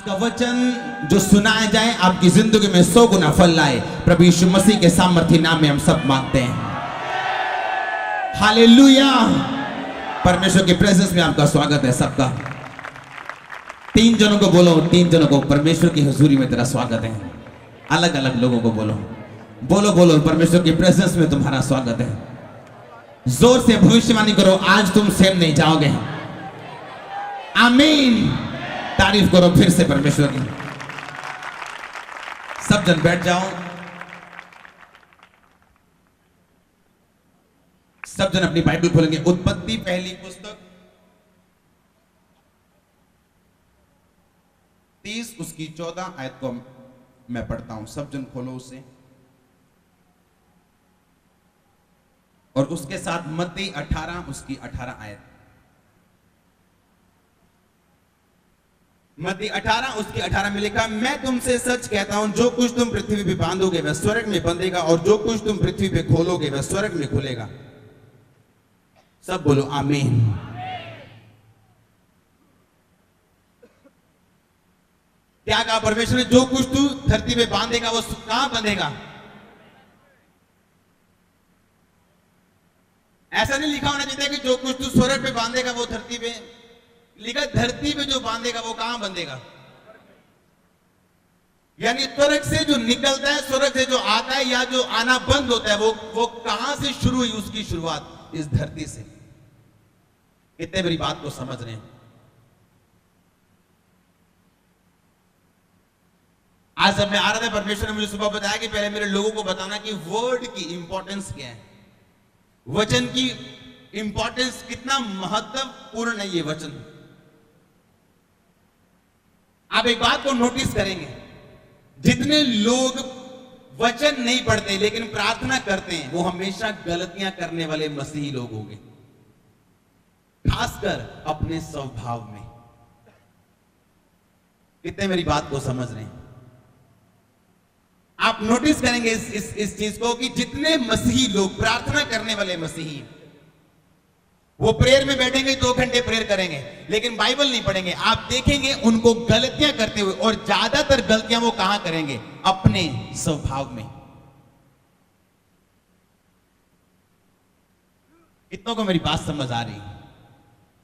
का वचन जो सुनाया जाए आपकी जिंदगी में 100 गुना फल लाए। प्रभु यीशु मसीह के सामर्थ्य नाम में हम सब मांगते हैं। हालेलुया। परमेश्वर की प्रेजेंस में आपका स्वागत है सबका। 3 जनों को बोलो, 3 जनों को, परमेश्वर की हुजूरी में तेरा स्वागत है। अलग अलग लोगों को बोलो, बोलो बोलो, परमेश्वर की प्रेजेंस में तुम्हारा स्वागत है। जोर से भविष्यवाणी करो, आज तुम सेम नहीं जाओगे। आमीन। तारीफ करो फिर से परमेश्वर की। सब जन बैठ जाओ। सब जन अपनी बाइबल खोलेंगे। उत्पत्ति पहली पुस्तक 30 उसकी 14 आयत को मैं पढ़ता हूं। सब जन खोलो उसे। और उसके साथ मत्ती 18 उसकी 18 आयत। मत्ती 18 उसकी 18 में लिखा, मैं तुमसे सच कहता हूं, जो कुछ तुम पृथ्वी पे बांधोगे वह स्वर्ग में बंधेगा, और जो कुछ तुम पृथ्वी पे खोलोगे वह स्वर्ग में खुलेगा। सब बोलो आमीन। क्या कहा परमेश्वर ने? जो कुछ तू धरती पे बांधेगा वो कहां बंधेगा? ऐसा नहीं लिखा होना चाहिए कि जो कुछ तू स्वर्ग पे बांधेगा वो धरती पे। लिखा धरती पे जो बांधेगा वो कहां बंधेगा? यानी स्वर्ग से जो निकलता है, स्वर्ग से जो आता है या जो आना बंद होता है, वो कहां से शुरू हुई? उसकी शुरुआत इस धरती से। कितने मेरी बात को समझ रहे हैं? आज जब मैं आ रहा था, परमेश्वर ने मुझे सुबह बताया कि पहले मेरे लोगों को बताना कि वर्ड की इंपॉर्टेंस क्या है, वचन की इंपॉर्टेंस कितना महत्वपूर्ण है ये वचन। आप एक बात को नोटिस करेंगे, जितने लोग वचन नहीं पढ़ते लेकिन प्रार्थना करते हैं वो हमेशा गलतियां करने वाले मसीही लोग होंगे, खासकर अपने स्वभाव में। कितने मेरी बात को समझ रहे हैं? आप नोटिस करेंगे इस चीज को कि जितने मसीही लोग, प्रार्थना करने वाले मसीही, वो प्रेयर में बैठेंगे, 2 घंटे प्रेयर करेंगे लेकिन बाइबल नहीं पढ़ेंगे। आप देखेंगे उनको गलतियां करते हुए, और ज्यादातर गलतियां वो कहां करेंगे? अपने स्वभाव में। कितनों को मेरी बात समझ आ रही?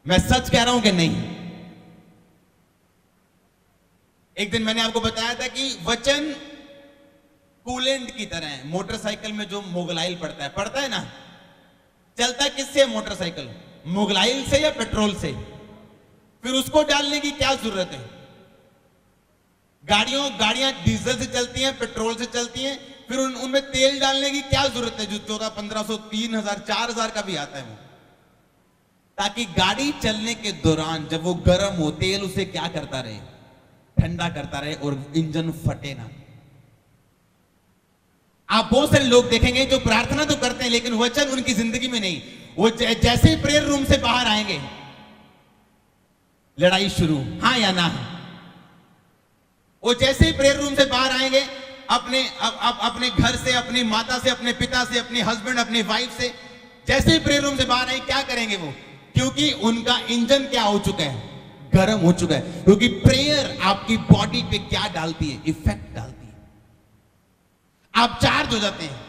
मैं सच कह रहा हूं कि नहीं? एक दिन मैंने आपको बताया था कि वचन कूलेंट की तरह है। मोटरसाइकिल में जो मोबिलाइल पड़ता है ना, चलता किससे मोटरसाइकिल? मोबिलाइल से या पेट्रोल से? फिर उसको डालने की क्या जरूरत है? गाड़ियां डीजल से चलती हैं, पेट्रोल से चलती हैं, फिर उनमें तेल डालने की क्या जरूरत है? जो 1400-1500, 3000, 4000 का भी आता है वो, ताकि गाड़ी चलने के दौरान जब वो गर्म हो, तेल उसे क्या करता रहे? ठंडा करता रहे और इंजन फटे ना। आप बहुत सारे लोग देखेंगे जो प्रार्थना तो करते हैं लेकिन वचन उनकी जिंदगी में नहीं। वो जैसे ही प्रेयर रूम से बाहर आएंगे, लड़ाई शुरू, हाँ या ना। वो जैसे ही प्रेयर रूम से बाहर आएंगे, अपने घर से, अपनी माता से, अपने पिता से, अपने हस्बैंड, अपनी वाइफ से, जैसे ही प्रेयर रूम से बाहर आए, क्या करेंगे वो? क्योंकि उनका इंजन क्या हो चुका है? गर्म हो चुका है। क्योंकि प्रेयर आपकी बॉडी पे क्या डालती है? इफेक्ट डालती है। आप चार्ज हो जाते हैं,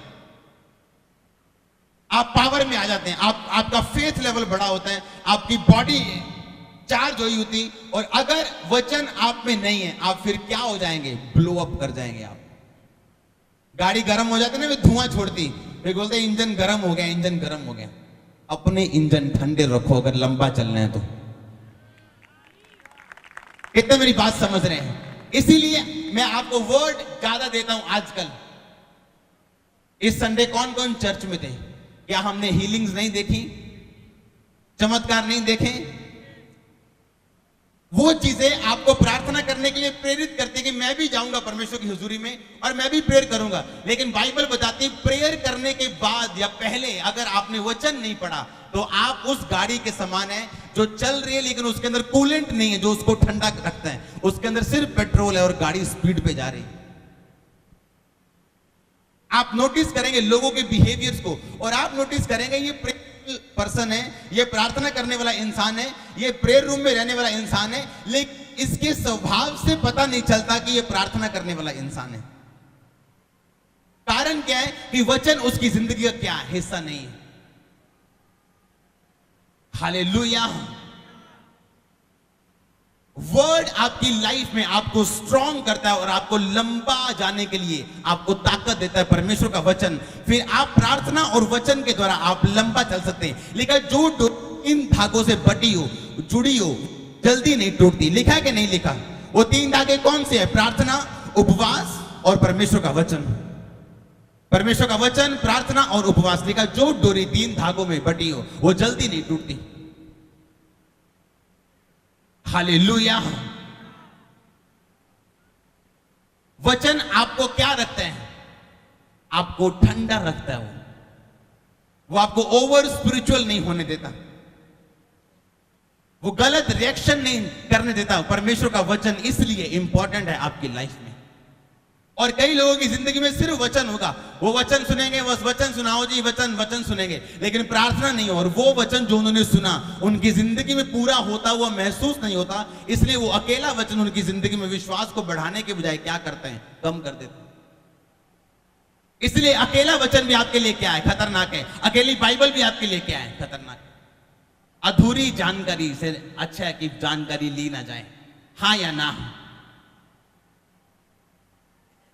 आप पावर में आ जाते हैं, आपका फेथ लेवल बड़ा होता है, आपकी बॉडी चार्ज हुई होती। और अगर वचन आप में नहीं है, आप फिर क्या हो जाएंगे? ब्लो अप कर जाएंगे आप। गाड़ी गर्म हो जाती है ना, वे धुआं छोड़ती, वे बोलते हैं इंजन गर्म हो गया, इंजन गर्म हो गया। अपने इंजन ठंडे रखो अगर लंबा चलना है तो। कितने मेरी बात समझ रहे हैं? इसीलिए मैं आपको वर्ड ज्यादा देता हूं आजकल। इस संडे कौन कौन चर्च में थे? क्या हमने हीलिंग्स नहीं देखी? चमत्कार नहीं देखे? वो चीजें आपको प्रार्थना करने के लिए प्रेरित करती है कि मैं भी जाऊंगा परमेश्वर की हुजूरी में और मैं भी प्रेयर करूंगा। लेकिन बाइबल बताती है प्रेयर करने के बाद या पहले अगर आपने वचन नहीं पढ़ा तो आप उस गाड़ी के समान है जो चल रही है लेकिन उसके अंदर कूलेंट नहीं है जो उसको ठंडा रखता है। उसके अंदर सिर्फ पेट्रोल है और गाड़ी स्पीड पे जा रही है। आप नोटिस करेंगे लोगों के बिहेवियर्स को और आप नोटिस करेंगे ये पर्सन है, ये प्रार्थना करने वाला इंसान है, ये प्रेयर रूम में रहने वाला इंसान है, लेकिन इसके स्वभाव से पता नहीं चलता कि ये प्रार्थना करने वाला इंसान है। कारण क्या है कि वचन उसकी जिंदगी का क्या हिस्सा नहीं है। हालेलुया। वर्ड आपकी लाइफ में आपको स्ट्रॉन्ग करता है और आपको लंबा जाने के लिए आपको ताकत देता है, परमेश्वर का वचन। फिर आप प्रार्थना और वचन के द्वारा आप लंबा चल सकते हैं। लिखा जो इन धागों से बटी हो, जुड़ी हो, जल्दी नहीं टूटती। लिखा है कि नहीं लिखा? वो 3 धागे कौन से हैं? प्रार्थना, उपवास और परमेश्वर का वचन। परमेश्वर का वचन, प्रार्थना और उपवास। लिखा जो डोरी 3 धागों में बटी हो वो जल्दी नहीं टूटती। हालेलुया। वचन आपको क्या रखता है? आपको ठंडा रखता है। वो आपको ओवर स्पिरिचुअल नहीं होने देता, वो गलत रिएक्शन नहीं करने देता। परमेश्वर का वचन इसलिए इंपॉर्टेंट है आपकी लाइफ में। और कई लोगों की जिंदगी में सिर्फ वचन होगा, वो वचन सुनेंगे, बस वचन सुनाओ जी, वचन वचन सुनेंगे, लेकिन प्रार्थना नहीं हो। और वो वचन जो उन्होंने सुना उनकी जिंदगी में पूरा होता हुआ महसूस नहीं होता। इसलिए वो अकेला वचन उनकी जिंदगी में विश्वास को बढ़ाने के बजाय क्या करते हैं? कम कर देते हैं। इसलिए अकेला वचन भी आपके लिए क्या है? खतरनाक है। अकेली बाइबल भी आपके लिए क्या है? खतरनाक है। अधूरी जानकारी से अच्छा है कि जानकारी ली ना जाए। हाँ या ना?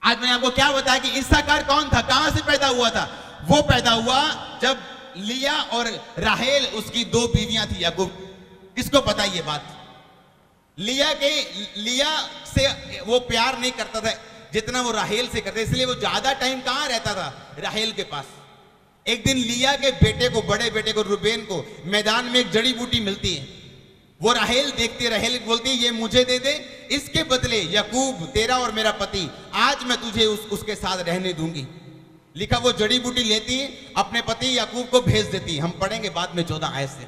आज मैंने आपको क्या बताया कि इस्साकार कौन था, कहां से पैदा हुआ था? वो पैदा हुआ जब लिया और राहेल उसकी 2 बीवियां थी याकूब। किसको पता ये बात? लिया से वो प्यार नहीं करता था जितना वो राहेल से करते, इसलिए वो ज्यादा टाइम कहां रहता था? राहेल के पास। एक दिन लिया के बेटे को, बड़े बेटे को, रूबेन को मैदान में एक जड़ी बूटी मिलती है। वो राहेल देखती है, राहेल बोलती है ये मुझे दे दे, इसके बदले याकूब तेरा और मेरा पति, आज मैं तुझे उसके साथ रहने दूंगी। लिखा वो जड़ी बूटी लेती है, अपने पति याकूब को भेज देती है। हम पढ़ेंगे बाद में 14 आयत से।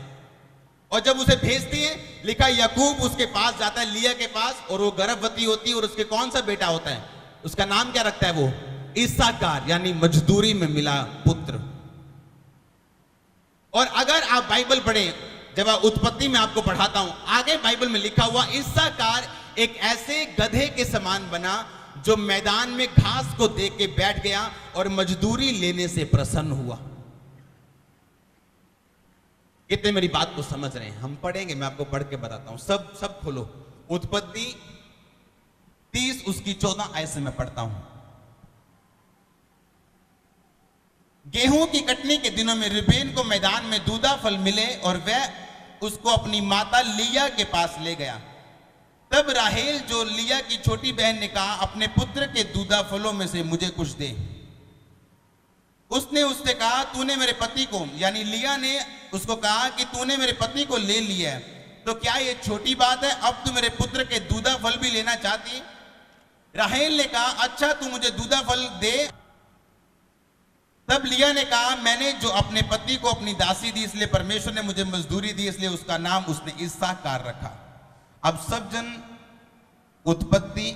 और जब उसे भेजती है, लिखा याकूब उसके पास जाता है, लिया के पास, और वो गर्भवती होती है। और उसके कौन सा बेटा होता है? उसका नाम क्या रखता है वो? इस्साकार, यानी मजदूरी में मिला पुत्र। और अगर आप बाइबल पढ़ें, जब आप उत्पत्ति में आपको पढ़ाता हूं, आगे बाइबल में लिखा हुआ इस्साकार एक ऐसे गधे के समान बना जो मैदान में घास को देख के बैठ गया और मजदूरी लेने से प्रसन्न हुआ। कितने मेरी बात को समझ रहे हैं? हम पढ़ेंगे, मैं आपको पढ़ के बताता हूं। सब खोलो उत्पत्ति 30 उसकी 14 आयत से मैं पढ़ता हूं। गेहूं की कटनी के दिनों में रूबेन को मैदान में दूधा फल मिले और वह उसको अपनी माता लिया के पास ले गया। तब राहेल जो लिया की छोटी बहन ने कहा, अपने पुत्र के दूधा फलों में से मुझे कुछ दे। उसने उससे कहा, तूने मेरे पति को, यानी लिया ने उसको कहा कि तूने मेरे पति को ले लिया है, तो क्या ये छोटी बात है? अब तू मेरे पुत्र के दूधा फल भी लेना चाहती? राहेल ने कहा, अच्छा तू मुझे दूधा फल दे। तब लिया ने कहा, मैंने जो अपने पति को अपनी दासी दी, इसलिए परमेश्वर ने मुझे मजदूरी दी, इसलिए उसका नाम उसने इस्साकार रखा। अब सब जन उत्पत्ति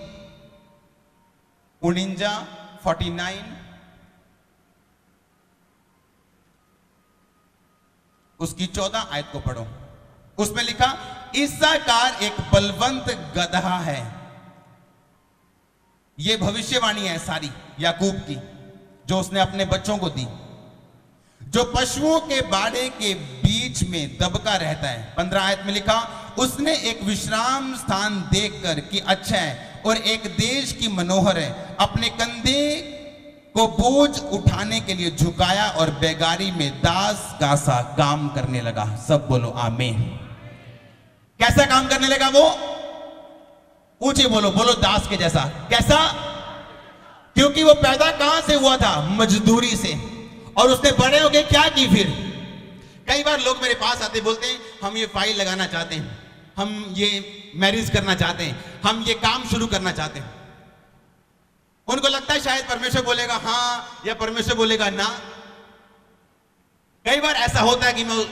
49 उसकी 14 आयत को पढ़ो। उसमें लिखा, इस्साकार एक बलवंत गधा है। यह भविष्यवाणी है सारी याकूब की जो उसने अपने बच्चों को दी, जो पशुओं के बाड़े के बीच में दबका रहता है। 15 आयत में लिखा, उसने एक विश्राम स्थान देखकर कि अच्छा है और एक देश की मनोहर है, अपने कंधे को बोझ उठाने के लिए झुकाया और बेगारी में दास का सा काम करने लगा। सब बोलो आमीन। कैसा काम करने लगा वो? ऊंचे बोलो, बोलो दास के जैसा। कैसा? क्योंकि वो पैदा कहां से हुआ था? मजदूरी से। और उसने बड़े होके क्या की फिर? कई बार लोग मेरे पास आते बोलते हैं, हम ये फाइल लगाना चाहते हैं, हम ये मैरिज करना चाहते हैं, हम ये काम शुरू करना चाहते हैं। उनको लगता है शायद परमेश्वर बोलेगा हाँ या परमेश्वर बोलेगा ना। कई बार ऐसा होता है कि मैं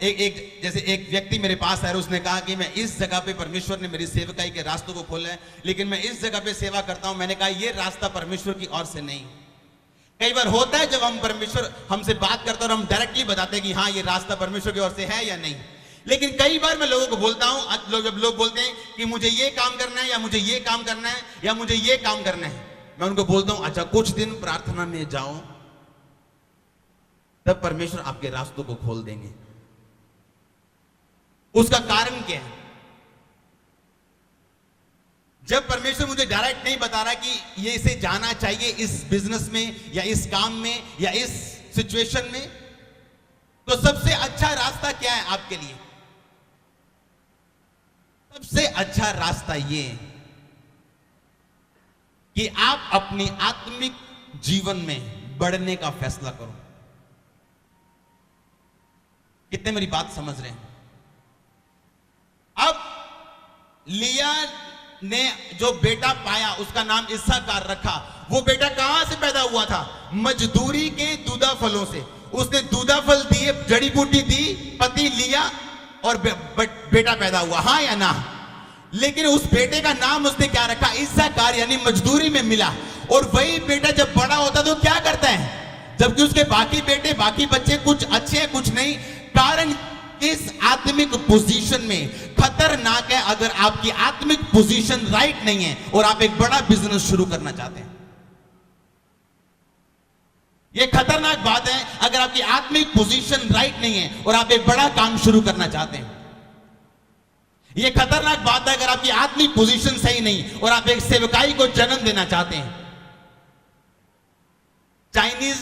जैसे एक व्यक्ति मेरे पास आया, उसने कहा कि मैं इस जगह पे परमेश्वर ने मेरी सेवकाई के रास्तों को खोला है, लेकिन मैं इस जगह पे सेवा करता हूं। मैंने कहा ये रास्ता परमेश्वर की ओर से नहीं। कई बार होता है जब हम परमेश्वर हमसे बात करते हैं और हम डायरेक्टली बताते हैं कि हाँ ये रास्ता परमेश्वर की ओर से है या नहीं। लेकिन कई बार मैं लोगों को बोलता हूं, जब लोग बोलते हैं कि मुझे ये काम करना है या मुझे ये काम करना है या मुझे ये काम करना है, मैं उनको बोलता हूं अच्छा कुछ दिन प्रार्थना में जाओ, तब परमेश्वर आपके रास्तों को खोल देंगे। उसका कारण क्या है? जब परमेश्वर मुझे डायरेक्ट नहीं बता रहा कि ये इसे जाना चाहिए इस बिजनेस में या इस काम में या इस सिचुएशन में, तो सबसे अच्छा रास्ता क्या है आपके लिए? सबसे अच्छा रास्ता ये कि आप अपनी आत्मिक जीवन में बढ़ने का फैसला करो। कितने मेरी बात समझ रहे हैं? अब लिया ने जो बेटा पाया उसका नाम इस्साकार रखा। वो बेटा कहां से पैदा हुआ था? मजदूरी के दूधा फलों से। उसने दूधा फल दिए, जड़ी बूटी दी, पति लिया और बेटा पैदा हुआ, हाँ या ना? लेकिन उस बेटे का नाम उसने क्या रखा? इस्साकार, यानी मजदूरी में मिला। और वही बेटा जब बड़ा होता तो क्या करता है? जबकि उसके बाकी बेटे, बाकी बच्चे कुछ अच्छे हैं कुछ नहीं। कारण इस आत्मिक पोजीशन में खतरनाक है अगर आपकी आत्मिक पोजीशन राइट नहीं है और आप एक बड़ा बिजनेस शुरू करना चाहते हैं। यह खतरनाक बात है अगर आपकी आत्मिक पोजीशन राइट नहीं है और आप एक बड़ा काम शुरू करना चाहते हैं। यह खतरनाक बात है अगर आपकी आत्मिक पोजीशन सही नहीं और आप एक सेवकाई को जन्म देना चाहते हैं। चाइनीज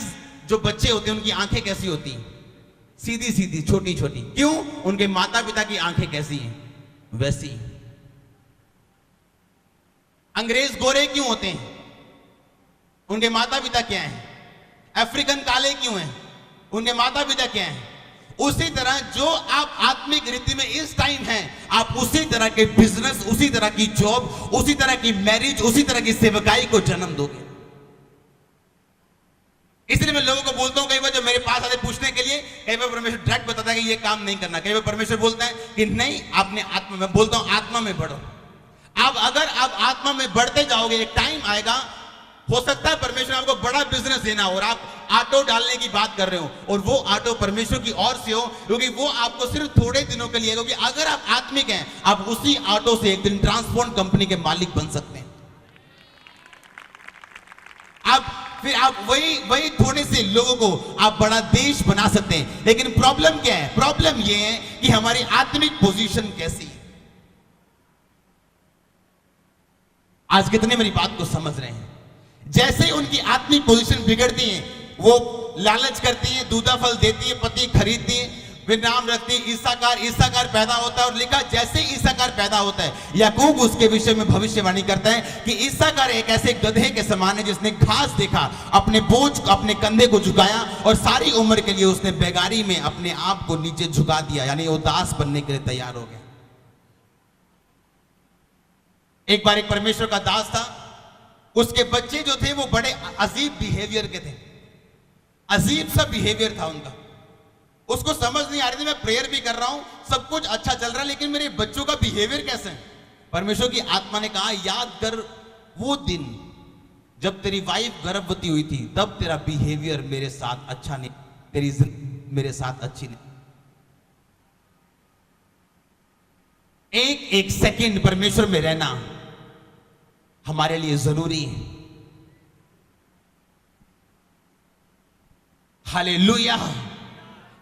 जो बच्चे होते हैं उनकी आंखें कैसी होती हैं? सीधी सीधी, छोटी छोटी। क्यों? उनके माता पिता की आंखें कैसी हैं? वैसी। अंग्रेज गोरे क्यों होते हैं? उनके माता पिता क्या हैं? अफ्रीकन काले क्यों हैं? उनके माता पिता क्या हैं? उसी तरह जो आप आत्मिक रीति में इस टाइम हैं, आप उसी तरह के बिजनेस, उसी तरह की जॉब, उसी तरह की मैरिज, उसी तरह की सेवकाई को जन्म दोगे। इसलिए मैं लोगों को बोलता हूं, कई बार जब मेरे पास आते पूछने के लिए, कई बार परमेश्वर डायरेक्ट बताता है कि ये काम नहीं करना। कई बार परमेश्वर बोलता है कि नहीं, आपने आत्मा में, बोलता हूं आत्मा में बढ़ो। अगर आप आत्मा में बढ़ते जाओगे, एक टाइम आएगा, हो सकता है परमेश्वर आपको बड़ा बिजनेस देना हो और आप ऑटो डालने की बात कर रहे हो और वो ऑटो परमेश्वर की ओर से हो, क्योंकि वो आपको सिर्फ थोड़े दिनों के लिए, क्योंकि अगर आप आत्मिक हैं, आप उसी ऑटो से एक दिन ट्रांसपोर्ट कंपनी के मालिक बन सकते हैं। फिर आप वही थोड़े से लोगों को आप बड़ा देश बना सकते हैं। लेकिन प्रॉब्लम क्या है? प्रॉब्लम यह है कि हमारी आत्मिक पोजीशन कैसी है। आज कितने मेरी बात को समझ रहे हैं? जैसे उनकी आत्मिक पोजीशन बिगड़ती है, वो लालच करती है, दूधा फल देती है, पति खरीदती है, वे नाम रखती है इस्साकार। इस्साकार पैदा होता है और लिखा जैसे इस्साकार पैदा होता है, याकूब उसके विषय में भविष्यवाणी करता है कि इस्साकार एक ऐसे गधे के समान है जिसने घास देखा, अपने बोझ, अपने कंधे को झुकाया और सारी उम्र के लिए उसने बेगारी में अपने आप को नीचे झुका दिया, यानी वो दास बनने के लिए तैयार हो गया। एक बार एक परमेश्वर का दास था, उसके बच्चे जो थे वो बड़े अजीब बिहेवियर के थे, अजीब सा बिहेवियर था उनका। उसको समझ नहीं आ रही थी, मैं प्रेयर भी कर रहा हूं, सब कुछ अच्छा चल रहा है, लेकिन मेरे बच्चों का बिहेवियर कैसे है? परमेश्वर की आत्मा ने कहा, याद कर वो दिन जब तेरी वाइफ गर्भवती हुई थी, तब तेरा बिहेवियर मेरे साथ अच्छा नहीं, तेरी जिंदगी मेरे साथ अच्छी नहीं। एक एक सेकंड परमेश्वर में रहना हमारे लिए जरूरी है। हालेलुया।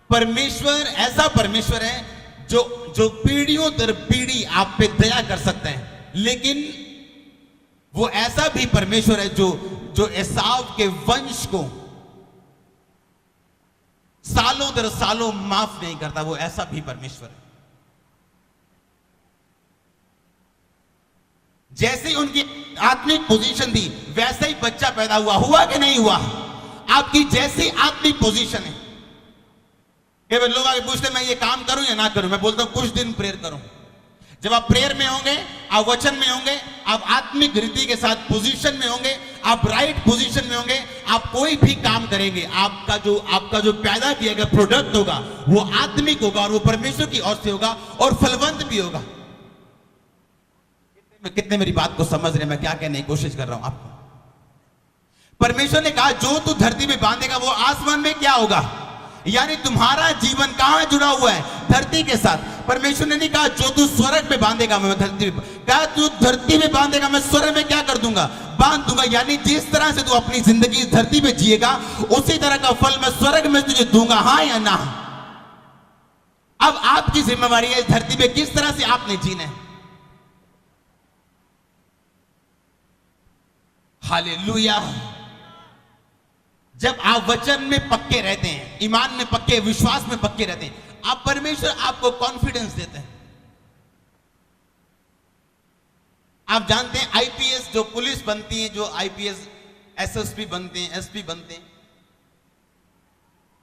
परमेश्वर ऐसा परमेश्वर है जो पीढ़ियों दर पीढ़ी आप पे दया कर सकते हैं, लेकिन वो ऐसा भी परमेश्वर है जो एसाव के वंश को सालों दर सालों माफ नहीं करता। वो ऐसा भी परमेश्वर है। जैसे उनकी आत्मिक पोजीशन थी, वैसे ही बच्चा पैदा हुआ कि नहीं हुआ? आपकी जैसी आत्मिक पोजीशन है। कई बार लोग आगे पूछते मैं ये काम करूं या ना करूं, मैं बोलता हूं कुछ दिन प्रेयर करो। जब आप प्रेयर में होंगे, आप वचन में होंगे, आप आत्मिक रीति के साथ पोजीशन में होंगे, आप राइट पोजीशन में होंगे, आप कोई भी काम करेंगे, आपका जो पैदा किया गया प्रोडक्ट होगा वो आत्मिक होगा और वो परमेश्वर की ओर से होगा और फलवंत भी होगा। कितने मेरी बात को समझ रहे हैं? मैं क्या कहने की कोशिश कर रहा हूं आपको? परमेश्वर ने कहा जो तू धरती में बांधेगा वो आसमान में क्या होगा, यानी तुम्हारा जीवन कहां जुड़ा हुआ है? धरती के साथ। परमेश्वर ने नहीं कहा जो तू स्वर्ग में बांधेगा मैं धरती में, कहा तू धरती में बांधेगा मैं स्वर्ग में क्या कर दूंगा, बांध दूंगा। यानी जिस तरह से तू अपनी जिंदगी धरती पे जिएगा उसी तरह का फल मैं स्वर्ग में तुझे दूंगा, हाँ या ना। अब आपकी जिम्मेवारी है धरती पे किस तरह से आपने जीना है। हालेलुया। जब आप वचन में पक्के रहते हैं, ईमान में पक्के, विश्वास में पक्के रहते हैं, आप परमेश्वर आपको कॉन्फिडेंस देते हैं। आप जानते हैं आईपीएस जो पुलिस बनती है, जो आईपीएस एसएसपी बनते हैं, एसपी बनते हैं,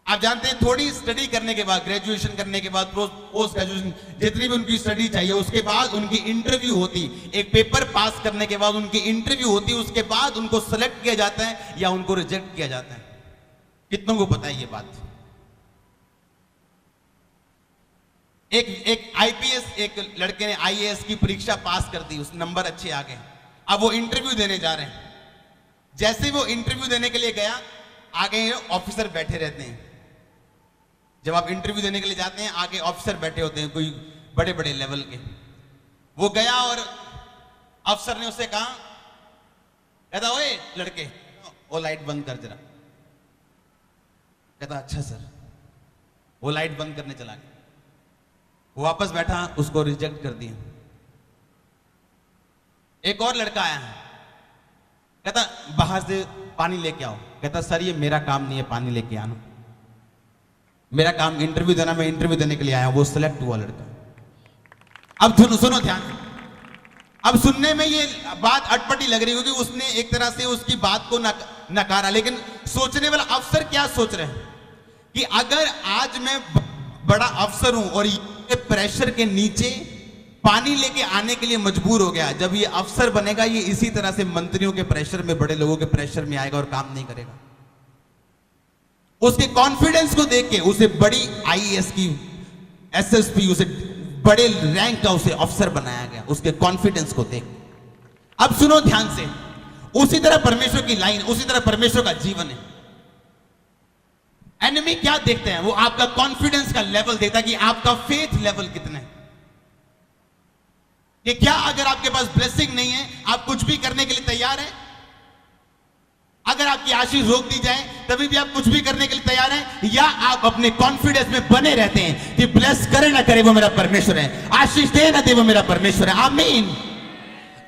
आप जानते हैं थोड़ी स्टडी करने के बाद, ग्रेजुएशन करने के बाद, पोस्ट ग्रेजुएशन जितनी भी उनकी स्टडी चाहिए, उसके बाद उनकी इंटरव्यू होती, एक पेपर पास करने के बाद उनकी इंटरव्यू होती, उसके बाद उनको सेलेक्ट किया जाता है या उनको रिजेक्ट किया जाता है। कितनों को पता है ये बात। एक आईपीएस, एक लड़के ने आईएएस की परीक्षा पास कर दी, उस नंबर अच्छे आ गए, अब वो इंटरव्यू देने जा रहे हैं। जैसे वो इंटरव्यू देने के लिए गया, आगे ऑफिसर बैठे रहते हैं। जब आप इंटरव्यू देने के लिए जाते हैं आगे ऑफिसर बैठे होते हैं, कोई बड़े बड़े लेवल के। वो गया और अफसर ने उससे कहा, कहता ओए लड़के वो लाइट बंद कर जरा। कहता अच्छा सर। वो लाइट बंद करने चला गया, वो वापस बैठा, उसको रिजेक्ट कर दिया। एक और लड़का आया, कहता बाहर से पानी लेके आओ। कहता सर ये मेरा काम नहीं है पानी लेके आना, मेरा काम इंटरव्यू देना, मैं इंटरव्यू देने के लिए आया। वो सिलेक्ट हुआ लड़का। अब सुनो ध्यान। अब सुनने में ये बात अटपटी लग रही होगी, उसने एक तरह से उसकी बात को नकारा, लेकिन सोचने वाला अफसर क्या सोच रहे हैं कि अगर आज मैं बड़ा अफसर हूं और ये प्रेशर के नीचे पानी लेके आने के लिए मजबूर हो गया, जब ये अफसर बनेगा ये इसी तरह से मंत्रियों के प्रेशर में, बड़े लोगों के प्रेशर में आएगा और काम नहीं करेगा। उसके कॉन्फिडेंस को देख के उसे बड़ी आईएएस की, एसएसपी, उसे बड़े रैंक का उसे अफसर बनाया गया, उसके कॉन्फिडेंस को देख। अब सुनो ध्यान से, उसी तरह परमेश्वर की लाइन, उसी तरह परमेश्वर का जीवन है। एनिमी क्या देखते हैं, वो आपका कॉन्फिडेंस का लेवल देखता है कि आपका फेथ लेवल कितना है, कि क्या अगर आपके पास ब्लेसिंग नहीं है आप कुछ भी करने के लिए तैयार हैं। अगर आपकी आशीष रोक दी जाए तभी भी आप कुछ भी करने के लिए तैयार हैं, या आप अपने कॉन्फिडेंस में बने रहते हैं कि ब्लेस करे ना करे वो मेरा परमेश्वर है, आशीष दे ना दे वो मेरा परमेश्वर है। आमीन।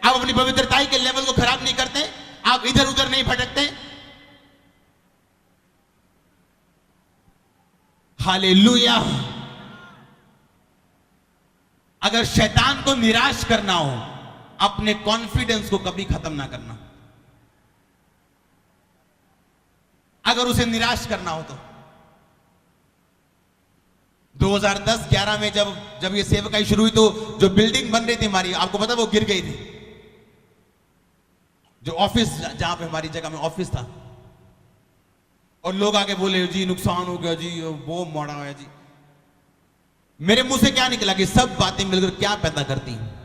आप अपनी पवित्रता के लेवल को खराब नहीं करते, आप इधर उधर नहीं भटकते। हालेलुया। अगर शैतान को निराश करना हो, अपने कॉन्फिडेंस को कभी खत्म ना करना। अगर उसे निराश करना हो तो 2010-11 में जब ये सेवकाई शुरू हुई तो जो बिल्डिंग बन रही थी हमारी, आपको पता वो गिर गई थी। जो ऑफिस, जहां पे हमारी जगह में ऑफिस था, और लोग आके बोले जी नुकसान हो गया जी, वो मोड़ा हुआ जी। मेरे मुंह से क्या निकला कि सब बातें मिलकर क्या पैदा करती हैं।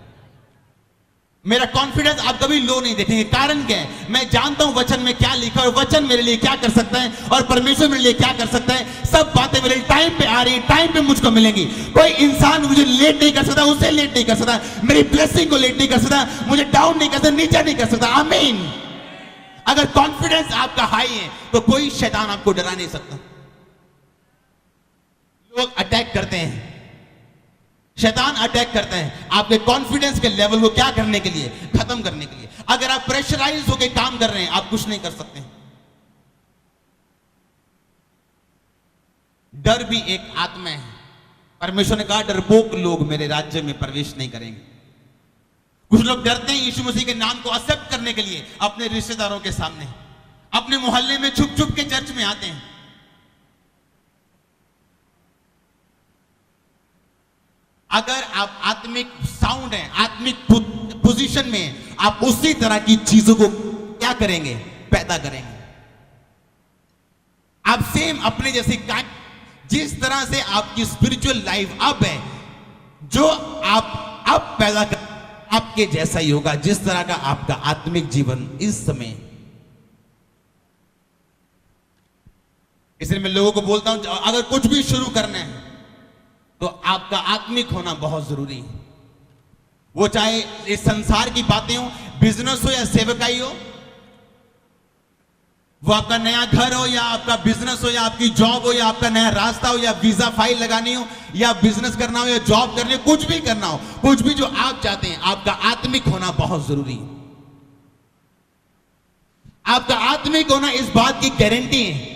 मेरा कॉन्फिडेंस आप कभी लो नहीं देखेंगे। कारण क्या है, मैं जानता हूं वचन में क्या लिखा है और वचन मेरे लिए क्या कर सकता है और परमेश्वर मेरे लिए क्या कर सकता है। सब बातें मेरे टाइम पे आ रही, टाइम पे मुझको मिलेंगी। कोई इंसान मुझे लेट नहीं कर सकता, उसे लेट नहीं कर सकता, मेरी ब्लेसिंग को लेट नहीं कर सकता, मुझे डाउन नहीं कर सकता, नीचे नहीं कर सकता। आमीन। अगर कॉन्फिडेंस आपका हाई है तो कोई शैतान आपको डरा नहीं सकता। लोग अटैक करते हैं, शैतान अटैक करता है आपके कॉन्फिडेंस के लेवल को क्या करने के लिए, खत्म करने के लिए। अगर आप प्रेशराइज होकर काम कर रहे हैं आप कुछ नहीं कर सकते। डर भी एक आत्मा है। परमेश्वर ने कहा डरपोक लोग मेरे राज्य में प्रवेश नहीं करेंगे। कुछ लोग डरते हैं यीशु मसीह के नाम को एक्सेप्ट करने के लिए, अपने रिश्तेदारों के सामने, अपने मोहल्ले में छुप छुप के चर्च में आते हैं। अगर आप आत्मिक साउंड है, आत्मिक पोजीशन में, आप उसी तरह की चीजों को क्या करेंगे, पैदा करेंगे। आप सेम अपने जैसी जिस तरह से आपकी स्पिरिचुअल लाइफ अब है, जो आप अब पैदा कर आपके जैसा ही होगा, जिस तरह का आपका आत्मिक जीवन इस समय। इसलिए मैं लोगों को बोलता हूं अगर कुछ भी शुरू करना है तो आपका आत्मिक होना बहुत जरूरी है। वो चाहे इस संसार की बातें हो, बिजनेस हो या सेवकाई हो, वो आपका नया घर हो या आपका बिजनेस हो या आपकी जॉब हो या आपका नया रास्ता हो या वीजा फाइल लगानी हो या बिजनेस करना हो या जॉब करनी हो, कुछ भी करना हो, कुछ भी जो आप चाहते हैं, आपका आत्मिक होना बहुत जरूरी है। आपका आत्मिक होना इस बात की गारंटी है,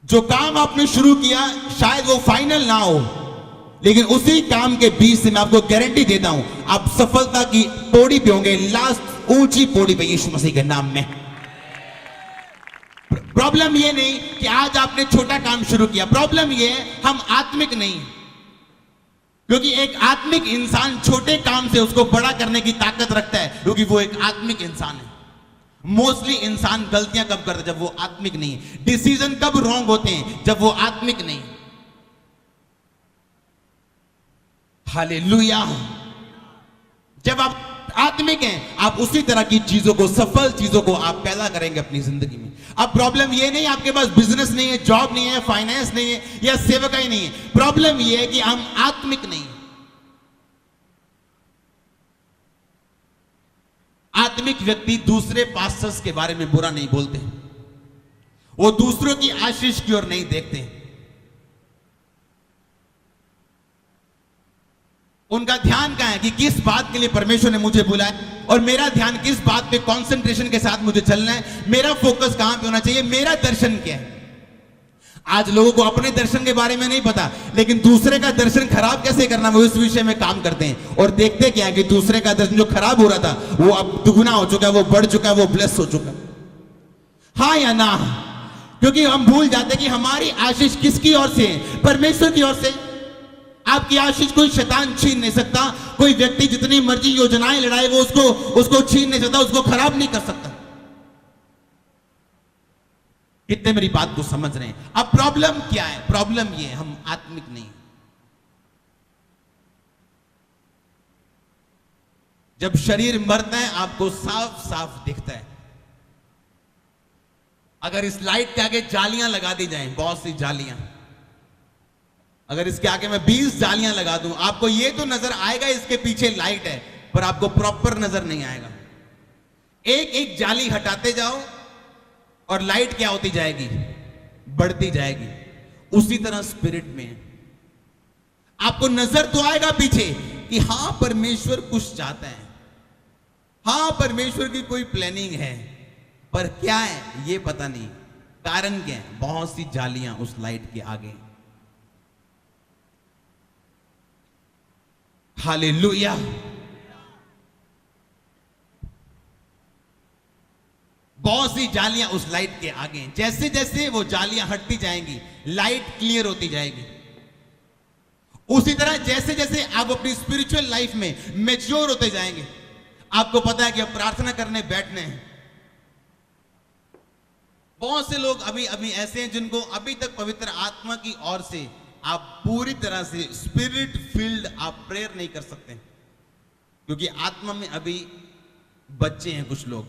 जो काम आपने शुरू किया शायद वो फाइनल ना हो, लेकिन उसी काम के बीच से मैं आपको गारंटी देता हूं, आप सफलता की पौड़ी पे होंगे, लास्ट ऊंची पौड़ी पे, यीशु मसीह के नाम में। प्रॉब्लम ये नहीं कि आज आपने छोटा काम शुरू किया, प्रॉब्लम ये है हम आत्मिक नहीं, क्योंकि एक आत्मिक इंसान छोटे काम से उसको बड़ा करने की ताकत रखता है, क्योंकि वो एक आत्मिक इंसान है। मोस्टली इंसान गलतियां कब करते हैं? जब वो आत्मिक नहीं है। डिसीजन कब रॉन्ग होते हैं? जब वो आत्मिक नहीं। हालेलुया। जब आप आत्मिक हैं, आप उसी तरह की चीजों को, सफल चीजों को आप पैदा करेंगे अपनी जिंदगी में। अब प्रॉब्लम ये नहीं आपके पास बिजनेस नहीं है, जॉब नहीं है, फाइनेंस नहीं है या सेवकाई नहीं है, प्रॉब्लम ये है कि हम आत्मिक नहीं। आत्मिक व्यक्ति दूसरे पास्टर्स के बारे में बुरा नहीं बोलते, वो दूसरों की आशीष की ओर नहीं देखते, उनका ध्यान कहां है कि किस बात के लिए परमेश्वर ने मुझे बुलाया और मेरा ध्यान किस बात पे कंसंट्रेशन के साथ मुझे चलना है, मेरा फोकस कहां पे होना चाहिए, मेरा दर्शन क्या है। आज लोगों को अपने दर्शन के बारे में नहीं पता, लेकिन दूसरे का दर्शन खराब कैसे करना वो इस विषय में काम करते हैं, और देखते क्या है कि दूसरे का दर्शन जो खराब हो रहा था वो अब दुगुना हो चुका है, वो बढ़ चुका है, वो ब्लेस हो चुका है। हाँ या ना? क्योंकि हम भूल जाते कि हमारी आशीष किसकी ओर से है? परमेश्वर की ओर से। आपकी आशीष कोई शैतान छीन नहीं सकता, कोई व्यक्ति जितनी मर्जी योजनाएं लड़ाए वो उसको छीन नहीं सकता, उसको खराब नहीं कर सकता। कितने मेरी बात को समझ रहे हैं? अब प्रॉब्लम क्या है? प्रॉब्लम ये है हम आत्मिक नहीं। जब शरीर मरता है आपको साफ साफ दिखता है। अगर इस लाइट के आगे जालियां लगा दी जाएं, बहुत सी जालियां, अगर इसके आगे मैं 20 जालियां लगा दूं, आपको ये तो नजर आएगा इसके पीछे लाइट है, पर आपको प्रॉपर नजर नहीं आएगा। एक एक जाली हटाते जाओ और लाइट क्या होती जाएगी? बढ़ती जाएगी। उसी तरह स्पिरिट में आपको नजर तो आएगा पीछे कि हां परमेश्वर कुछ चाहता है, हां परमेश्वर की कोई प्लानिंग है, पर क्या है ये पता नहीं। कारण क्या है? बहुत सी जालियां उस लाइट के आगे। हालेलुया। बहुत सी जालियां उस लाइट के आगे। जैसे जैसे वो जालियां हटती जाएंगी, लाइट क्लियर होती जाएगी। उसी तरह जैसे जैसे आप अपनी स्पिरिचुअल लाइफ में मैच्योर होते जाएंगे, आपको पता है कि अब प्रार्थना करने बैठने हैं। बहुत से लोग अभी अभी ऐसे हैं जिनको अभी तक पवित्र आत्मा की ओर से आप पूरी तरह से स्पिरिट फील्ड आप प्रेयर नहीं कर सकते, क्योंकि आत्मा में अभी बच्चे हैं कुछ लोग।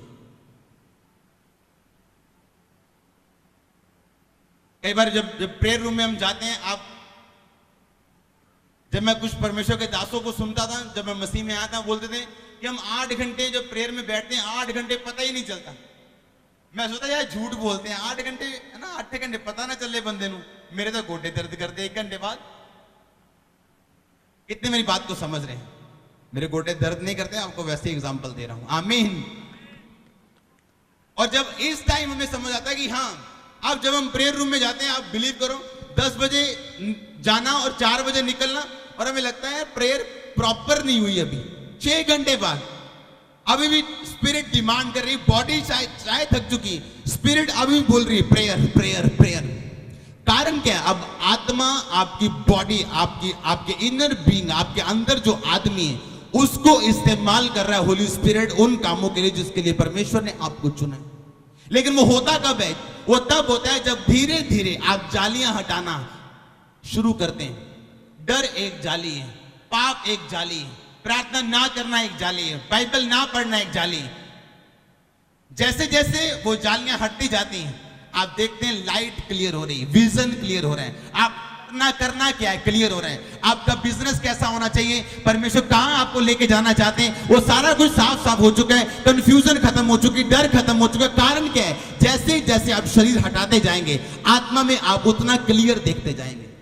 कई बार जब प्रेयर रूम में हम जाते हैं, जब मैं कुछ परमेश्वर के दासों को सुनता था, जब मैं मसीह में आया था, बोलते थे कि हम 8 घंटे जब प्रेयर में बैठते हैं, 8 घंटे पता ही नहीं चलता। मैं सोचता यार झूठ बोलते हैं, 8 घंटे है ना, 8 घंटे पता ना चले बंदे नू। मेरे तो गोडे दर्द करते 1 घंटे बाद। कितने मेरी बात को समझ रहे हैं? मेरे गोडे दर्द नहीं करते, आपको वैसे एग्जांपल दे रहा हूं। आमीन। और जब इस टाइम हमें समझ आता है कि हाँ, अब जब हम प्रेयर रूम में जाते हैं, आप बिलीव करो 10 बजे जाना और 4 बजे निकलना, और हमें लगता है प्रेयर प्रॉपर नहीं हुई अभी 6 घंटे बाद। अभी भी स्पिरिट डिमांड कर रही, बॉडी शायद थक चुकी, स्पिरिट अभी भी बोल रही है प्रेयर प्रेयर प्रेयर। कारण क्या है? अब आत्मा, आपकी बॉडी, आपके इनर बीइंग, आपके अंदर जो आदमी है, उसको इस्तेमाल कर रहा है होली स्पिरिट उन कामों के लिए जिसके लिए परमेश्वर ने आपको चुना है। लेकिन वो होता कब है? वो तब होता है जब धीरे धीरे आप जालियां हटाना शुरू करते हैं। डर एक जाली है, पाप एक जाली है, प्रार्थना ना करना एक जाली है, बाइबल ना पढ़ना एक जाली है। जैसे जैसे वो जालियां हटती जाती हैं, आप देखते हैं लाइट क्लियर हो रही है, विजन क्लियर हो रहा है। आप अपना करना क्या है क्लियर हो रहा है, आपका बिजनेस कैसा होना चाहिए, परमेश्वर कहां आपको लेके जाना चाहते हैं, वो सारा कुछ साफ साफ हो चुका है। कंफ्यूजन खत्म हो चुकी, डर खत्म हो चुका। कारण क्या है, जैसे जैसे आप शरीर हटाते जाएंगे आत्मा में आप उतना क्लियर देखते जाएंगे।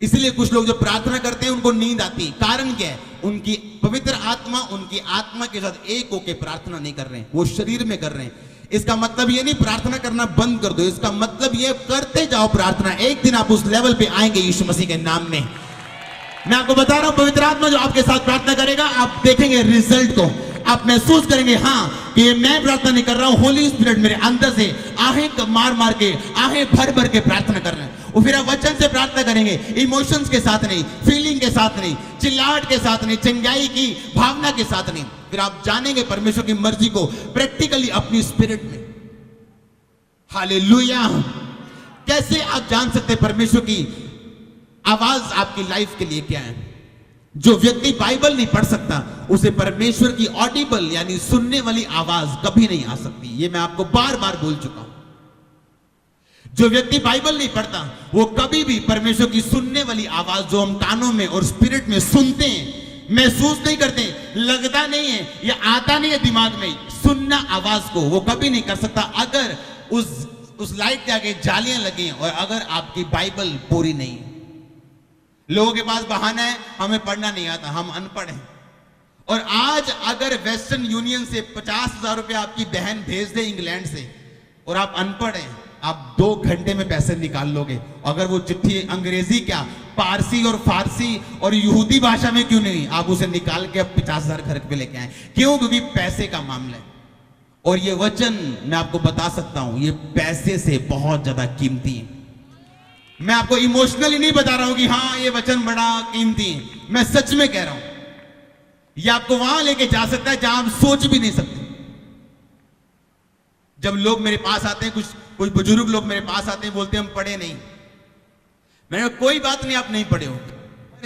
इसलिए कुछ लोग जो प्रार्थना करते हैं उनको नींद आती है। कारण क्या है, उनकी पवित्र आत्मा उनकी आत्मा के साथ एक होकर प्रार्थना नहीं कर रहे हैं, वो शरीर में कर रहे हैं। इसका मतलब ये नहीं प्रार्थना करना बंद कर दो, इसका मतलब ये करते जाओ प्रार्थना। एक दिन आप उस लेवल पे आएंगे यीशु मसीह के नाम में। मैं आपको बता रहा हूं, पवित्र आत्मा जो आपके साथ प्रार्थना करेगा, आप देखेंगे रिजल्ट को, आप महसूस करेंगे हाँ कि मैं प्रार्थना नहीं कर रहा हूं, होली स्पिरिट मेरे अंदर से आहें मार मार के, आहें भर भर के प्रार्थना कर रहे हैं। और फिर आप वचन से प्रार्थना करेंगे, इमोशंस के साथ नहीं, फीलिंग के साथ नहीं, चिल्लाहट के साथ नहीं, चंगाई की भावना के साथ नहीं। फिर आप जानेंगे परमेश्वर की मर्जी को प्रैक्टिकली अपनी स्पिरिट में। हालेलुया। कैसे आप जान सकते हैं परमेश्वर की आवाज आपकी लाइफ के लिए क्या है? जो व्यक्ति बाइबल नहीं पढ़ सकता उसे परमेश्वर की ऑडिबल यानी सुनने वाली आवाज कभी नहीं आ सकती। ये मैं आपको बार बार बोल चुका हूं। जो व्यक्ति बाइबल नहीं पढ़ता वो कभी भी परमेश्वर की सुनने वाली आवाज जो हम कानों में और स्पिरिट में सुनते हैं, महसूस नहीं करते, लगता नहीं है या आता नहीं है दिमाग में, सुनना आवाज को वो कभी नहीं कर सकता अगर उस लाइट के आगे जालियां लगी और अगर आपकी बाइबल पूरी नहीं है। लोगों के पास बहाना है, हमें पढ़ना नहीं आता, हम अनपढ़ हैं। और आज अगर वेस्टर्न यूनियन से 50,000 रुपया आपकी बहन भेज दे इंग्लैंड से और आप अनपढ़ हैं, आप 2 घंटे में पैसे निकाल लोगे। अगर वो चिट्ठी अंग्रेजी क्या, पारसी और फारसी और यहूदी भाषा में क्यों नहीं, आप उसे निकाल के अब 50,000 घर पे लेके आए। क्यों? क्योंकि पैसे का मामला है। और ये वचन मैं आपको बता सकता हूं, ये पैसे से बहुत ज्यादा कीमती है। मैं आपको इमोशनली नहीं बता रहा हूं कि हाँ ये वचन बड़ा कीमती है, मैं सच में कह रहा हूं। ये आपको वहां लेके जा सकता है जहां आप सोच भी नहीं सकते। जब लोग मेरे पास आते हैं, कुछ बुजुर्ग लोग मेरे पास आते हैं, बोलते हैं हम पढ़े नहीं। मैंने कहा कोई बात नहीं, आप नहीं पढ़े हो,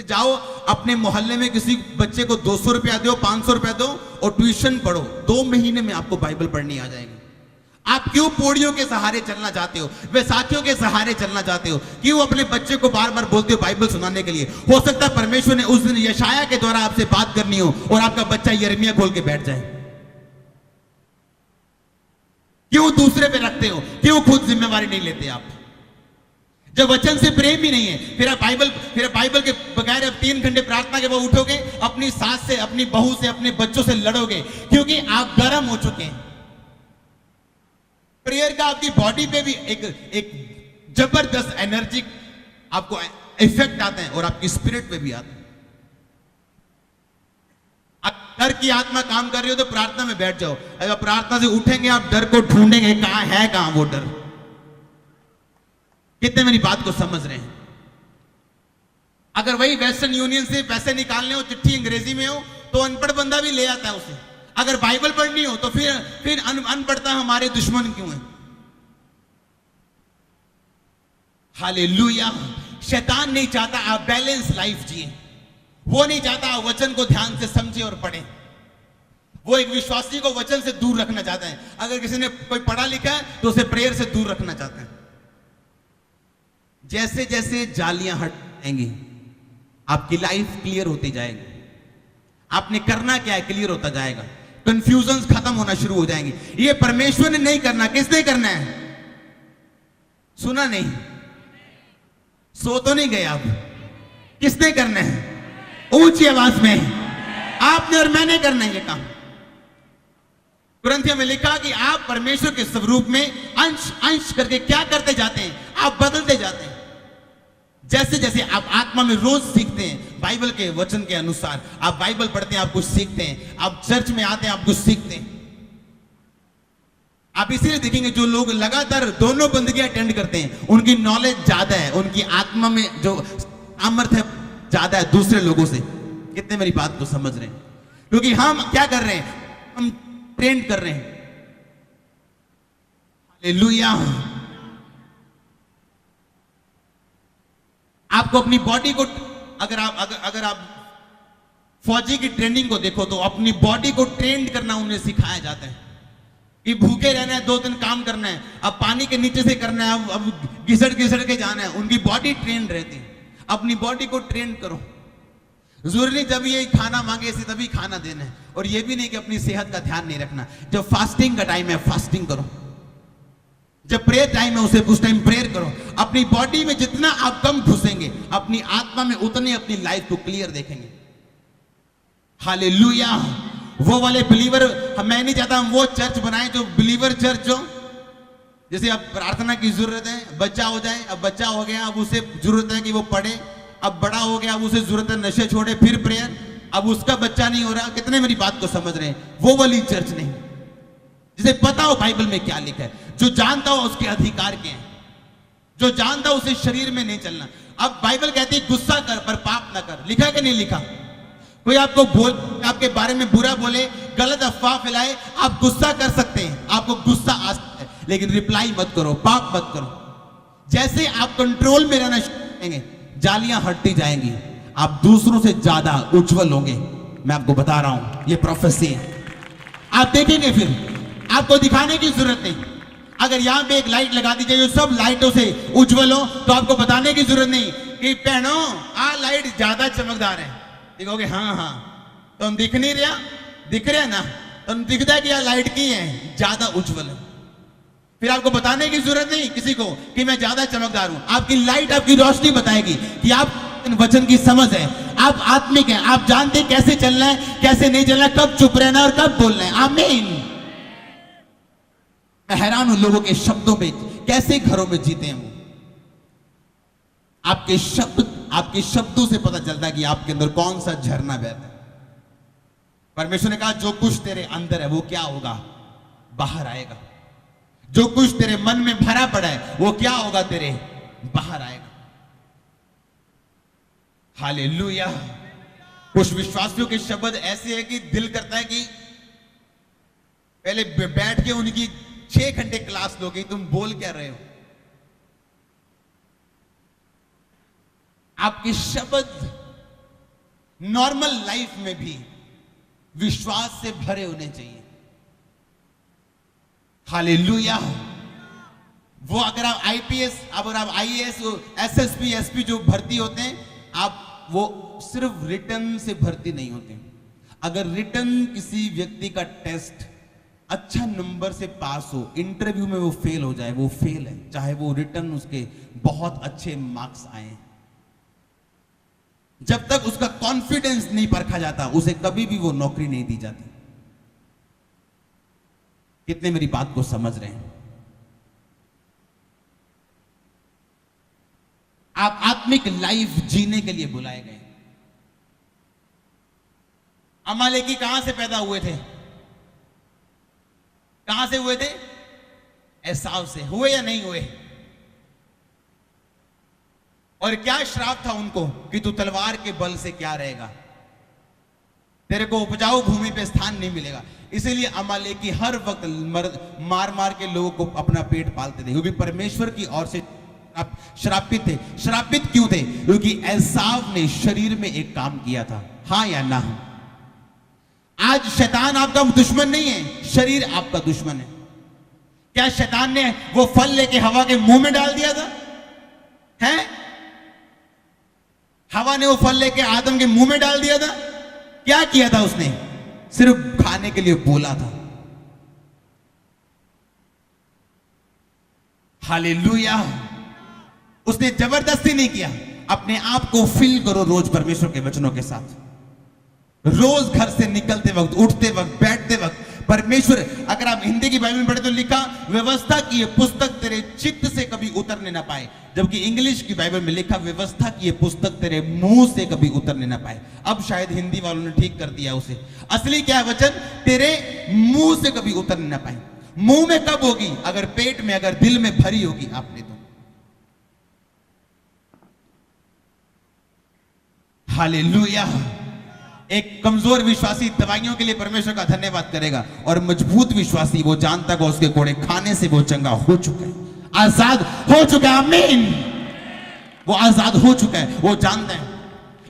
जाओ अपने मोहल्ले में किसी बच्चे को 200 रुपया दो, 500 रुपया दो और ट्यूशन पढ़ो। 2 महीने में आपको बाइबल पढ़नी आ जाएगी। आप क्यों पौड़ियों के सहारे चलना चाहते हो, वे साथियों के सहारे चलना चाहते हो? क्यों अपने बच्चे को बार बार बोलते हो बाइबल सुनाने के लिए? हो सकता है परमेश्वर ने उस दिन यशाया के द्वारा आपसे बात करनी हो और आपका बच्चा यिर्मयाह खोल के बैठ जाए। क्यों दूसरे पे रखते हो? क्यों खुद जिम्मेवारी नहीं लेते आप? जब वचन से प्रेम ही नहीं है, फिर आप बाइबल के बगैर अब 3 घंटे प्रार्थना के बाद उठोगे, अपनी सास से, अपनी बहू से, अपने बच्चों से लड़ोगे क्योंकि आप गर्म हो चुके हैं। प्रेयर का आपकी बॉडी पे भी एक जबरदस्त एनर्जी आपको इफेक्ट आता है और आपकी स्पिरिट पे भी आता है। डर की आत्मा काम कर रही हो तो प्रार्थना में बैठ जाओ। अगर प्रार्थना से उठेंगे आप डर को ढूंढेंगे, कहां है, कहां वो डर। कितने मेरी बात को समझ रहे हैं? अगर वही वेस्टर्न यूनियन से पैसे निकालने हो, चिट्ठी अंग्रेजी में हो, तो अनपढ़ बंदा भी ले आता है उसे। अगर बाइबल पढ़नी हो तो फिर अनपढ़ता हमारे दुश्मन क्यों है? हालेलुया। शैतान नहीं चाहता आप बैलेंस लाइफ जिए, वो नहीं चाहता आप वचन को ध्यान से समझे और पढ़े। वो एक विश्वासी को वचन से दूर रखना चाहता है। अगर किसी ने कोई पढ़ा लिखा है तो उसे प्रेयर से दूर रखना चाहता है। जैसे जैसे जालियां हटेंगी आपकी लाइफ क्लियर होती जाएगी। आपने करना क्या है क्लियर होता जाएगा, कंफ्यूजन खत्म होना शुरू हो जाएंगे। ये परमेश्वर ने नहीं करना, किसने करना है? सुना नहीं? सो तो नहीं गए आप? किसने करना है? ऊंची आवाज में आपने और मैंने करना है ये काम। कुरिन्थियों में लिखा कि आप परमेश्वर के स्वरूप में अंश अंश करके क्या करते जाते हैं? आप बदलते जाते हैं। जैसे जैसे आप आत्मा में रोज सीखते हैं, बाइबल के वचन के अनुसार आप बाइबल पढ़ते हैं, आप कुछ सीखते हैं। आप चर्च में आते हैं, आप कुछ सीखते हैं। आप इसीलिए देखेंगे जो लोग लगातार दोनों बंदगियां अटेंड करते हैं, उनकी नॉलेज ज्यादा है, उनकी आत्मा में जो सामर्थ्य है ज्यादा है दूसरे लोगों से। कितने मेरी बात को समझ रहे हैं? क्योंकि हम क्या कर रहे हैं? हम ट्रेंड कर रहे हैं। हालेलुया। आपको अपनी बॉडी को अगर आप फौजी की ट्रेनिंग को देखो तो अपनी बॉडी को ट्रेंड करना उन्हें सिखाया जाता है। कि भूखे रहना है, 2 दिन काम करना है, अब पानी के नीचे से करना है, अब घिसट घिसट के जाना है। उनकी बॉडी ट्रेन रहती है। अपनी बॉडी को ट्रेन करो। जरूरी नहीं जब ये खाना मांगे इसे तभी खाना देना है, और ये भी नहीं कि अपनी सेहत का ध्यान नहीं रखना। जब फास्टिंग का टाइम है फास्टिंग करो, जब प्रेयर टाइम है उस टाइम प्रेयर करो। अपनी बॉडी में जितना आप कम घुसेंगे, अपनी आत्मा में उतने अपनी लाइफ को क्लियर देखेंगे। हालेलुया। वो वाले बिलीवर, मैं नहीं चाहता हम वो चर्च बनाए जो बिलीवर चर्च हो, जैसे अब प्रार्थना की जरूरत है, बच्चा हो जाए, अब बच्चा हो गया, अब उसे जरूरत है कि वो पढ़े, अब बड़ा हो गया, अब उसे जरूरत है नशे छोड़े, फिर प्रेयर, अब उसका बच्चा नहीं हो रहा। कितने मेरी बात को समझ रहे हैं? वो वाली चर्च नहीं, जिसे पता हो बाइबल में क्या लिखा है, जो जानता हो उसके अधिकार क्या है, जो जानता हो उसे शरीर में नहीं चलना। अब बाइबल कहती है गुस्सा कर पर पाप ना कर। लिखा कि नहीं लिखा? कोई आपको आपके बारे में बुरा बोले, गलत अफवाह फैलाए, आप गुस्सा कर सकते हैं, आपको गुस्सा आ सकता है, लेकिन रिप्लाई मत करो, पाप मत करो। जैसे आप कंट्रोल में रहना शुरू करेंगे, जालियां हटती जाएंगी, आप दूसरों से ज्यादा उज्जवल होंगे। मैं आपको बता रहा हूं, ये प्रोफेसी है। आप देखेंगे, फिर आपको दिखाने की जरूरत नहीं। अगर यहां पे एक लाइट लगा दी जाए जो सब लाइटों से उज्जवल हो, तो आपको बताने की जरूरत नहीं कि बहनों आ लाइट ज्यादा चमकदार है। देखोगे हाँ हाँ, तो हम दिख नहीं रहा, दिख रहे ना, तो हम दिखता है कि यह लाइट की है, ज्यादा उज्जवल है। फिर आपको बताने की जरूरत नहीं किसी को कि मैं ज्यादा चमकदार हूं। आपकी लाइट, आपकी रोशनी बताएगी कि आप वचन की समझ है, आप आत्मिक हैं, आप जानते हैं कैसे चलना है, कैसे नहीं चलना है, कब चुप रहना है और कब बोलना है। आमीन। मैं हैरान हूं लोगों के शब्दों पे, कैसे घरों में जीते हैं वो। आपके शब्दों से पता चलता है कि आपके अंदर कौन सा झरना बहता है। परमेश्वर ने कहा जो कुछ तेरे अंदर है वो क्या होगा? बाहर आएगा। जो कुछ तेरे मन में भरा पड़ा है वो क्या होगा? तेरे बाहर आएगा। हालेलुया। कुछ विश्वासियों के शब्द ऐसे हैं कि दिल करता है कि पहले बैठ के उनकी 6 घंटे क्लास लोगे, तुम बोल क्या रहे हो। आपके शब्द नॉर्मल लाइफ में भी विश्वास से भरे होने चाहिए। हालेलुया। वो अगर आप आईपीएस, अगर आप आईएएस, एसएसपी, एसपी जो भर्ती होते हैं, आप वो सिर्फ रिटर्न से भर्ती नहीं होते। अगर रिटर्न किसी व्यक्ति का टेस्ट अच्छा नंबर से पास हो, इंटरव्यू में वो फेल हो जाए, वो फेल है, चाहे वो रिटर्न उसके बहुत अच्छे मार्क्स आए। जब तक उसका कॉन्फिडेंस नहीं परखा जाता, उसे कभी भी वो नौकरी नहीं दी जाती। कितने मेरी बात को समझ रहे हैं? आप आत्मिक लाइफ जीने के लिए बुलाए गए। अमालेकी कहां से पैदा हुए थे? कहां से हुए थे? एसाव से। हुए या नहीं हुए? और क्या श्राप था उनको कि तू तलवार के बल से क्या रहेगा, तेरे को उपजाऊ भूमि पे स्थान नहीं मिलेगा। इसीलिए अमालेकी हर वक्त मार मार के लोगों को अपना पेट पालते थे, क्योंकि परमेश्वर की ओर से श्रापित थे। श्रापित क्यों थे? क्योंकि एसाव ने शरीर में एक काम किया था। हाँ या ना? आज शैतान आपका दुश्मन नहीं है, शरीर आपका दुश्मन है। क्या शैतान ने वो फल लेके हवा के मुंह में डाल दिया था? हैं? हवा ने वो फल लेके आदम के मुंह में डाल दिया था? क्या किया था उसने? सिर्फ खाने के लिए बोला था। हालेलुया। उसने जबरदस्ती नहीं किया। अपने आप को फिल करो रोज परमेश्वर के वचनों के साथ। रोज घर से निकलते वक्त, उठते वक्त, बैठते वक्त परमेश्वर, अगर आप हिंदी की बाइबल में पढ़े तो लिखा, व्यवस्था की ये पुस्तक तेरे चित्त से कभी उतरने ना पाए। जबकि इंग्लिश की बाइबल में लिखा, व्यवस्था की ये पुस्तक तेरे मुंह से कभी उतरने ना पाए। अब शायद हिंदी वालों ने ठीक कर दिया उसे। असली क्या है वचन? तेरे मुंह से कभी उतरने ना पाए। मुंह में कब होगी? अगर पेट में, अगर दिल में भरी होगी आपने तो। हालेलुया। एक कमजोर विश्वासी दवाइयों के लिए परमेश्वर का धन्यवाद करेगा, और मजबूत विश्वासी वो जानता है उसके कोड़े खाने से वो चंगा हो चुका है, आजाद हो चुका है। आमीन। वो आजाद हो चुका है, वो जानता है।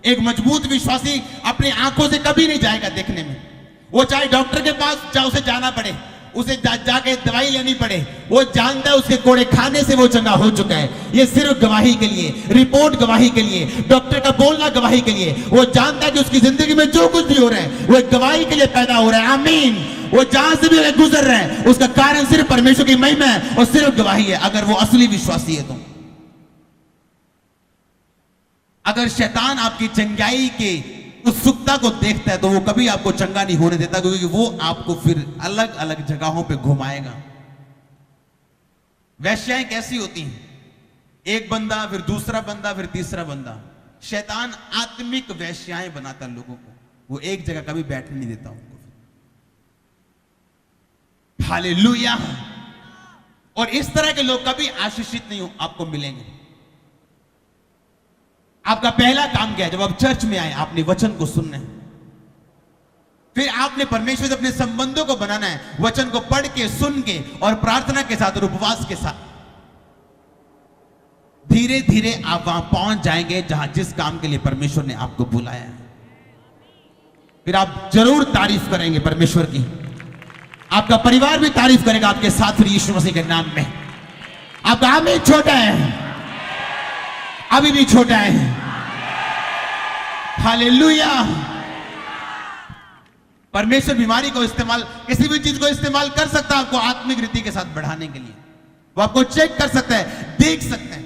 एक मजबूत विश्वासी अपनी आंखों से कभी नहीं जाएगा देखने में। वो चाहे डॉक्टर के पास उसे जाना पड़े, उसे जाके दवाई लेनी पड़े। वो जानता है उसके कोड़े खाने से वो चंगा हो चुका है। ये सिर्फ गवाही के लिए, रिपोर्ट गवाही के लिए, डॉक्टर का बोलना गवाही के लिए। वो जानता है कि उसकी जिंदगी में जो कुछ भी हो रहा है वो एक गवाही के लिए पैदा हो रहा है। आमीन। वो जहां से भी गुजर रहे हैं उसका कारण सिर्फ परमेश्वर की महिमा है और सिर्फ गवाही है, अगर वो असली विश्वासी है तो। अगर शैतान आपकी चंगाई के उत्सुकता को देखता है तो वो कभी आपको चंगा नहीं होने देता, क्योंकि वो आपको फिर अलग अलग जगहों पे घुमाएगा। वैश्याएं कैसी होती हैं? एक बंदा, फिर दूसरा बंदा, फिर तीसरा बंदा। शैतान आत्मिक वैश्याएं बनाता है लोगों को, वो एक जगह कभी बैठने नहीं देता उनको। हालेलुया। और इस तरह के लोग कभी आशीषित नहीं हो आपको मिलेंगे। आपका पहला काम क्या है? जब आप चर्च में आए आपने वचन को सुनना है, फिर आपने परमेश्वर से अपने संबंधों को बनाना है, वचन को पढ़ के, सुन के और प्रार्थना के साथ और उपवास के साथ। धीरे धीरे आप वहां पहुंच जाएंगे जहां जिस काम के लिए परमेश्वर ने आपको बुलाया है। फिर आप जरूर तारीफ करेंगे परमेश्वर की। आपका परिवार भी तारीफ करेगा आपके साथ, फिर यीशु मसीह के नाम में। आपका आमीन छोटा है, अभी भी छोटा है। हालेलुया। परमेश्वर बीमारी को इस्तेमाल, किसी भी चीज को इस्तेमाल कर सकता है आपको आत्मिक रीति के साथ बढ़ाने के लिए। वो आपको चेक कर सकता है, देख सकता है।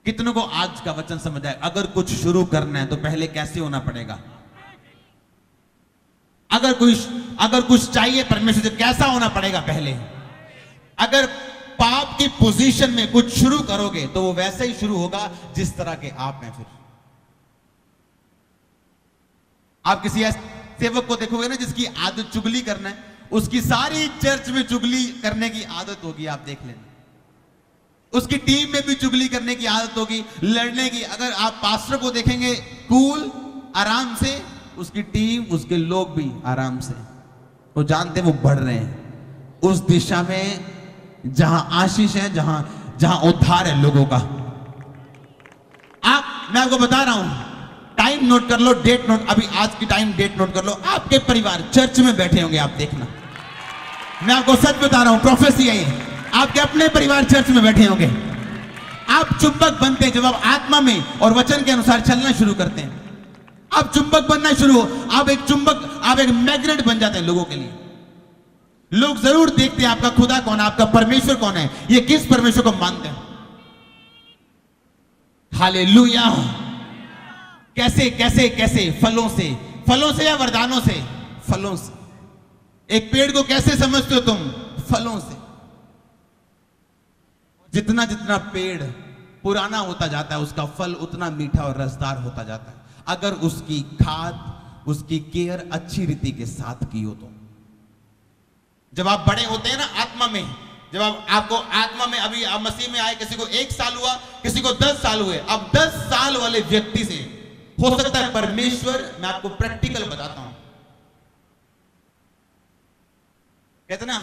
कितनों को आज का वचन समझ आए? अगर कुछ शुरू करना है तो पहले कैसे होना पड़ेगा? अगर कुछ चाहिए परमेश्वर से, कैसा होना पड़ेगा पहले? अगर पाप की पोजीशन में कुछ शुरू करोगे तो वो वैसे ही शुरू होगा जिस तरह के आप हैं। फिर आप किसी ऐसे सेवक को देखोगे ना जिसकी आदत चुगली करना है, उसकी सारी चर्च में चुगली करने की आदत होगी, आप देख लेना। उसकी टीम में भी चुगली करने की आदत होगी, लड़ने की। अगर आप पास्टर को देखेंगे कूल, आराम से, उसकी टीम, उसके लोग भी आराम से। वो जानते वो बढ़ रहे हैं उस दिशा में जहां आशीष है, जहां उद्धार है लोगों का। मैं आपको बता रहा हूं, टाइम नोट कर लो, डेट नोट, अभी आज की टाइम डेट नोट कर लो। आपके परिवार चर्च में बैठे होंगे, आप देखना। मैं आपको सच बता रहा हूं, प्रोफेसी है ये। आपके अपने परिवार चर्च में बैठे होंगे। आप चुंबक बनते हैं जब आप आत्मा में और वचन के अनुसार चलना शुरू करते हैं। आप चुंबक बनना शुरू हो, आप एक मैग्नेट बन जाते हैं लोगों के लिए। लोग जरूर देखते हैं आपका खुदा कौन है, आपका परमेश्वर कौन है, ये किस परमेश्वर को मानते हैं। हालेलुया। कैसे कैसे कैसे? फलों से या वरदानों से? फलों से। एक पेड़ को कैसे समझते हो तुम? फलों से। जितना जितना पेड़ पुराना होता जाता है उसका फल उतना मीठा और रसदार होता जाता है, अगर उसकी खाद, उसकी केयर अच्छी रीति के साथ की हो तो। जब आप बड़े होते हैं ना आत्मा में, जब आपको आत्मा में, अभी आप मसीह में आए, किसी को 1 साल हुआ, किसी को 10 साल हुए। अब 10 साल वाले व्यक्ति से हो सकता है परमेश्वर, मैं आपको प्रैक्टिकल बताता हूं, कहते ना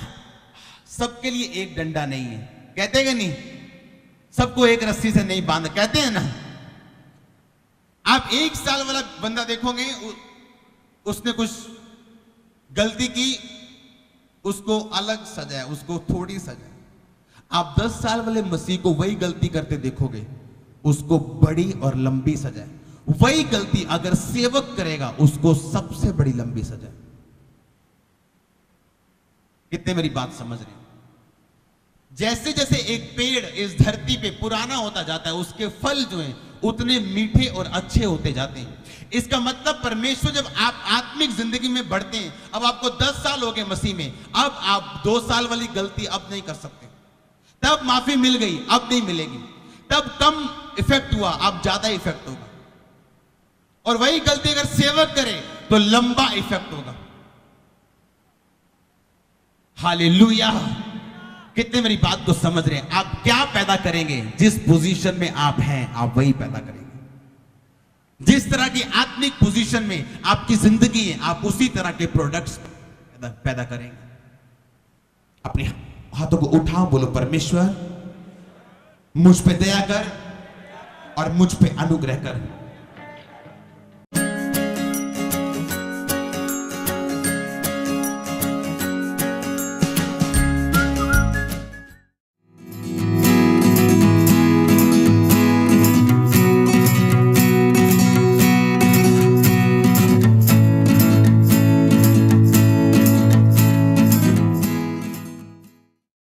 सबके लिए एक डंडा नहीं है, कहते हैं कि नहीं? सबको एक रस्सी से नहीं बांध, कहते हैं ना। आप 1 साल वाला बंदा देखोगे, उसने कुछ गलती की, उसको अलग सजा है, उसको थोड़ी सजा है। आप 10 साल वाले मसीह को वही गलती करते देखोगे, उसको बड़ी और लंबी सजा है। वही गलती अगर सेवक करेगा उसको सबसे बड़ी लंबी सजा है। कितने मेरी बात समझ रहे हैं? जैसे जैसे एक पेड़ इस धरती पे पुराना होता जाता है, उसके फल जो हैं उतने मीठे और अच्छे होते जाते हैं। इसका मतलब परमेश्वर, जब आप आत्मिक जिंदगी में बढ़ते हैं, अब आपको 10 साल हो गए मसीह में, अब आप 2 साल वाली गलती अब नहीं कर सकते। तब माफी मिल गई, अब नहीं मिलेगी। तब कम इफेक्ट हुआ, अब ज्यादा इफेक्ट होगा। और वही गलती अगर सेवक करे तो लंबा इफेक्ट होगा। हालेलुया। कितने मेरी बात को समझ रहे हैं? आप क्या पैदा करेंगे, जिस पोजीशन में आप हैं आप वही पैदा करेंगे। जिस तरह की आत्मिक पोजीशन में आपकी जिंदगी है, आप उसी तरह के प्रोडक्ट्स पैदा करेंगे। अपने हाथों को उठाओ, बोलो परमेश्वर मुझ पे दया कर और मुझ पे अनुग्रह कर।